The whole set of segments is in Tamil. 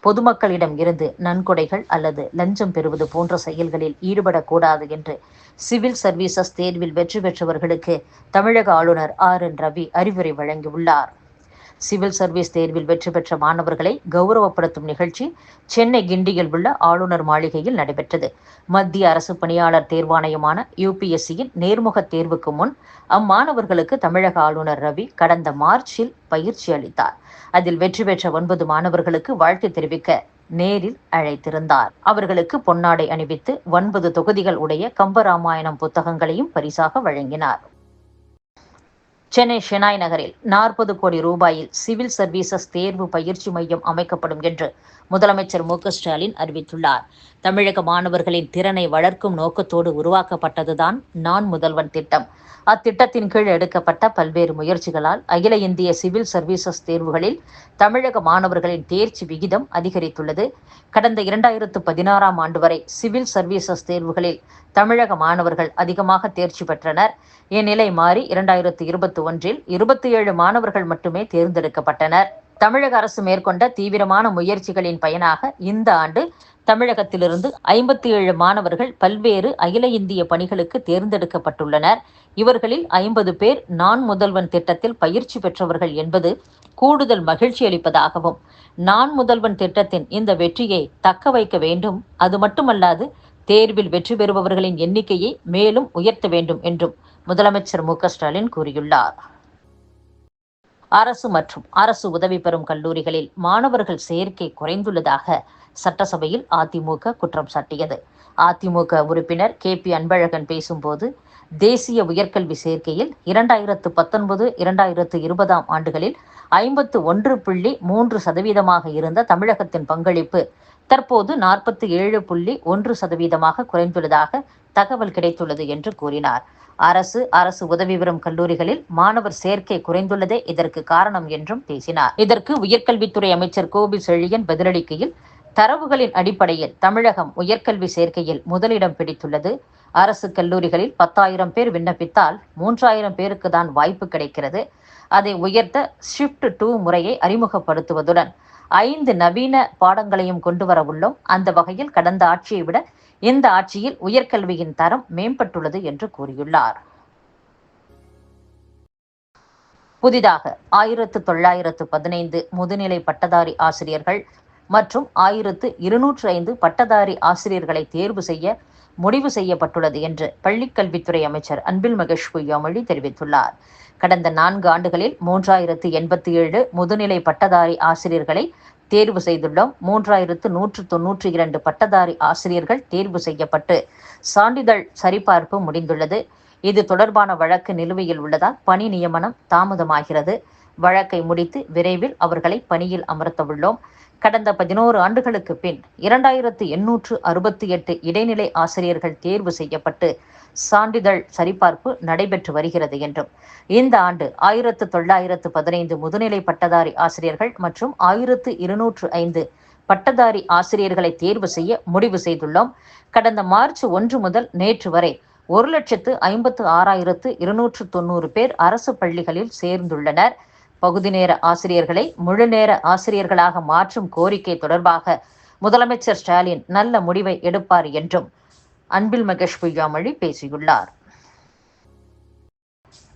பொதுமக்களிடம் இருந்து நன்கொடைகள் அல்லது லஞ்சம் பெறுவது போன்ற செயல்களில் ஈடுபடக்கூடாது என்று சிவில் சர்வீசஸ் தேர்வில் வெற்றி பெற்றவர்களுக்கு தமிழக ஆளுநர் RN ரவி அறிவுரை வழங்கியுள்ளார். சிவில் சர்வீஸ் தேர்வில் வெற்றி பெற்ற மாணவர்களை கௌரவப்படுத்தும் நிகழ்ச்சி சென்னை கிண்டியில் உள்ள ஆளுநர் மாளிகையில் நடைபெற்றது. மத்திய அரசு பணியாளர் தேர்வாணையமான UPSCயின் நேர்முக தேர்வுக்கு முன் அம்மாணவர்களுக்கு தமிழக ஆளுநர் ரவி கடந்த மார்ச்சில் பயிற்சி அளித்தார். அதில் வெற்றி பெற்ற 9 மாணவர்களுக்கு வாழ்த்து தெரிவிக்க நேரில் அழைத்திருந்தார். அவர்களுக்கு பொன்னாடை அணிவித்து 9 தொகுதிகள் உடைய கம்பராமாயணம் புத்தகங்களையும் பரிசாக வழங்கினார். சென்னை ஷெனாய் நகரில் 40 கோடி ரூபாயில் சிவில் சர்வீசஸ் தேர்வு பயிற்சி மையம் அமைக்கப்படும் என்று முதலமைச்சர் மு.க.ஸ்டாலின் அறிவித்துள்ளார். தமிழக மாணவர்களின் திறனை வளர்க்கும் நோக்கத்தோடு உருவாக்கப்பட்டதுதான் நான் முதல்வன் திட்டம். அத்திட்டத்தின் கீழ் எடுக்கப்பட்ட பல்வேறு முயற்சிகளால் அகில இந்திய சிவில் சர்வீசஸ் தேர்வுகளில் தமிழக மாணவர்களின் தேர்ச்சி விகிதம் அதிகரித்துள்ளது. கடந்த 2016ஆம் ஆண்டு வரை சிவில் சர்வீசஸ் தேர்வுகளில் தமிழக மாணவர்கள் அதிகமாக தேர்ச்சி பெற்றனர். இந்நிலை மாறி 2021இல் 27 மாணவர்கள் மட்டுமே தேர்ந்தெடுக்கப்பட்டனர். தமிழக அரசு மேற்கொண்ட தீவிரமான முயற்சிகளின் பயனாக இந்த ஆண்டு தமிழகத்திலிருந்து 57 மாணவர்கள் பல்வேறு அகில இந்திய பணிகளுக்கு தேர்ந்தெடுக்கப்பட்டுள்ளனர். இவர்களில் 50 பேர் நான் முதல்வன் திட்டத்தில் பயிற்சி பெற்றவர்கள் என்பது கூடுதல் மகிழ்ச்சி அளிப்பதாகவும், நான் முதல்வன் திட்டத்தின் இந்த வெற்றியை தக்க வைக்க வேண்டும், அது மட்டுமல்லாது தேர்வில் வெற்றி பெறுபவர்களின் எண்ணிக்கையை மேலும் உயர்த்த வேண்டும் என்றும் முதலமைச்சர் மு.க.ஸ்டாலின் கூறியுள்ளார். அரசு மற்றும் அரசு உதவி பெறும் கல்லூரிகளில் மாணவர்கள் சேர்க்கை குறைந்துள்ளதாக சட்டசபையில் அதிமுக குற்றம் சாட்டியது. அதிமுக உறுப்பினர் KP அன்பழகன் பேசும்போது, தேசிய உயர்கல்வி சேர்க்கையில் 2019-2020ஆம் ஆண்டுகளில் 51.3% இருந்த தமிழகத்தின் பங்களிப்பு தற்போது 47.1% குறைந்துள்ளதாக தகவல் கிடைத்துள்ளது என்று கூறினார். அரசு உதவி பெறும் கல்லூரிகளில் மாணவர் சேர்க்கை குறைந்துள்ளதே இதற்கு காரணம் என்றும் பேசினார். இதற்கு உயர்கல்வித்துறை அமைச்சர் கோபி செழியன் பதிலளிக்கையில், தரவுகளின் அடிப்படையில் தமிழகம் உயர்கல்வி சேர்க்கையில் முதலிடம் பிடித்துள்ளது. அரசு கல்லூரிகளில் 10,000 பேர் விண்ணப்பித்தால் 3,000 பேருக்கு தான் வாய்ப்பு கிடைக்கிறது. அதை உயர்த்த ஷிஃப்ட் 2 முறையை அறிமுகப்படுத்துவதுடன் 5 நவீன பாடங்களையும் கொண்டு வர உள்ளோம். அந்த வகையில் கடந்த ஆட்சியை விட இந்த ஆட்சியில் உயர்கல்வியின் தரம் மேம்பட்டுள்ளது என்று கூறியுள்ளார். புதிதாக 1915 முதுநிலை பட்டதாரி ஆசிரியர்கள் மற்றும் 1205 பட்டதாரி ஆசிரியர்களை தேர்வு செய்ய முடிவு செய்யப்பட்டுள்ளது என்று பள்ளிக்கல்வித்துறை அமைச்சர் அன்பில் மகேஷ் பொய்யாமொழி தெரிவித்துள்ளார். கடந்த 4 ஆண்டுகளில் 3087 முதுநிலை பட்டதாரி ஆசிரியர்களை தேர்வு செய்துள்ளோம். 3192 பட்டதாரி ஆசிரியர்கள் தேர்வு செய்யப்பட்டு சான்றிதழ் சரிபார்ப்பு முடிந்துள்ளது. இது தொடர்பான வழக்கு நிலுவையில் உள்ளதால் பணி நியமனம் தாமதமாகிறது. வழக்கை முடித்து விரைவில் அவர்களை பணியில் அமர்த்த உள்ளோம். கடந்த 11 ஆண்டுகளுக்கு பின் 2868 இடைநிலை ஆசிரியர்கள் தேர்வு செய்யப்பட்டு சான்றிதழ் சரிபார்ப்பு நடைபெற்று வருகிறது என்றும், இந்த ஆண்டு 1915 முதுநிலை பட்டதாரி ஆசிரியர்கள் மற்றும் 1205 பட்டதாரி ஆசிரியர்களை தேர்வு செய்ய முடிவு செய்துள்ளோம். கடந்த மார்ச் 1 முதல் நேற்று வரை 1,56,290 பேர் அரசு பள்ளிகளில் சேர்ந்துள்ளனர். பகுதி நேர ஆசிரியர்களை முழுநேர ஆசிரியர்களாக மாற்றும் கோரிக்கை தொடர்பாக முதலமைச்சர் ஸ்டாலின் நல்ல முடிவை எடுப்பார் என்றும் அன்பில் மகேஷ் பொய்யாமொழி பேசியுள்ளார்.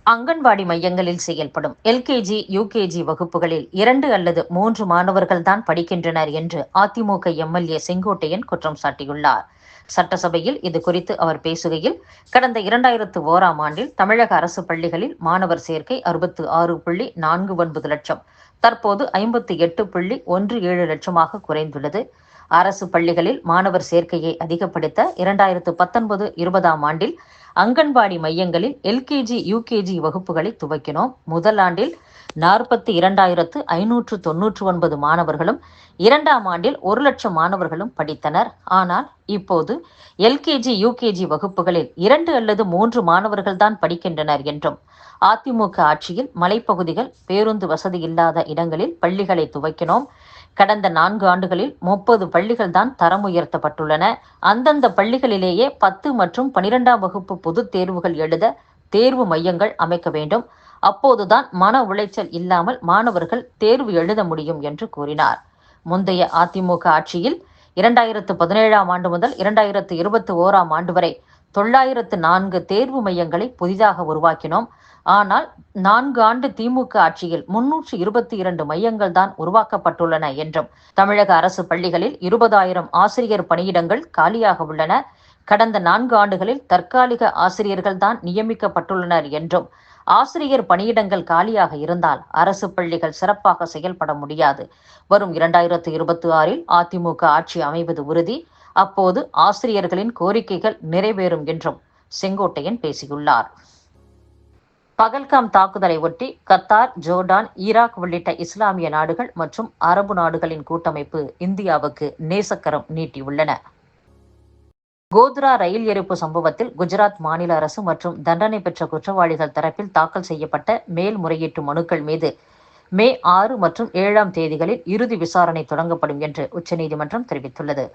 அங்கன்வாடி மையங்களில் செயல்படும் LKG, UKG வகுப்புகளில் 2 அல்லது 3 மாணவர்கள் தான் படிக்கின்றனர் என்று அதிமுக MLA செங்கோட்டையன் குற்றம் சாட்டியுள்ளார். சட்டசபையில் இது குறித்து அவர் பேசுகையில், கடந்த 2001ஆம் ஆண்டில் தமிழக அரசு பள்ளிகளில் மாணவர் சேர்க்கை 66.49 லட்சம், தற்போது 58.17 லட்சமாக குறைந்துள்ளது. அரசு பள்ளிகளில் மாணவர் சேர்க்கையை அதிகப்படுத்த 2019-20ஆம் ஆண்டில் அங்கன்வாடி மையங்களில் LKG, UKG வகுப்புகளை துவக்கினோம். முதல் ஆண்டில் 42,599 மாணவர்களும், 2ஆம் ஆண்டில் 1 லட்சம் மாணவர்களும் படித்தனர். ஆனால் இப்போது LKG, UKG வகுப்புகளில் 2 அல்லது 3 மாணவர்கள் தான் படிக்கின்றனர் என்றும், அதிமுக ஆட்சியில் மலைப்பகுதிகள், பேருந்து வசதி இல்லாத இடங்களில் பள்ளிகளை துவக்கினோம். கடந்த 4 ஆண்டுகளில் 30 பள்ளிகள் தான் தரம் உயர்த்தப்பட்டுள்ளன. அந்தந்த பள்ளிகளிலேயே 10 மற்றும் 12ஆம் வகுப்பு பொதுத் தேர்வுகள் எழுத தேர்வு மையங்கள் அமைக்க வேண்டும். அப்போதுதான் மன உளைச்சல் இல்லாமல் மாணவர்கள் தேர்வு எழுத முடியும் என்று கூறினார். முந்தைய அதிமுக ஆட்சியில் 2017ஆம் ஆண்டு முதல் 2021ஆம் ஆண்டு வரை 904 தேர்வு மையங்களை புதிதாக உருவாக்கினோம். ஆனால் 4 ஆண்டு திமுக ஆட்சியில் 322 மையங்கள் தான் உருவாக்கப்பட்டுள்ளன என்றும், தமிழக அரசு பள்ளிகளில் 20,000 ஆசிரியர் பணியிடங்கள் காலியாக உள்ளன. கடந்த 4 ஆண்டுகளில் தற்காலிக ஆசிரியர்கள் தான் நியமிக்கப்பட்டுள்ளனர் என்றும், ஆசிரியர் பணியிடங்கள் காலியாக இருந்தால் அரசு பள்ளிகள் சிறப்பாக செயல்பட முடியாது. வரும் 2026இல் அதிமுக ஆட்சி அமைவது உறுதி. அப்போது ஆசிரியர்களின் கோரிக்கைகள் நிறைவேறும் என்றும் செங்கோட்டையன் பேசியுள்ளார். பகல்காம் தாக்குதலை ஒட்டி கத்தார், ஜோர்டான், ஈராக் உள்ளிட்ட இஸ்லாமிய நாடுகள் மற்றும் அரபு நாடுகளின் கூட்டமைப்பு இந்தியாவுக்கு நேசக்கரம் நீட்டியுள்ளன. கோத்ரா ரயில் எரிப்பு சம்பவத்தில் குஜராத் மாநில அரசு மற்றும் தண்டனை பெற்ற குற்றவாளிகள் தரப்பில் தாக்கல் செய்யப்பட்ட மேல்முறையீட்டு மனுக்கள் மீது மே 6 மற்றும் 7ஆம் தேதிகளில் இறுதி விசாரணை தொடங்கப்படும் என்று உச்சநீதிமன்றம் தெரிவித்துள்ளது.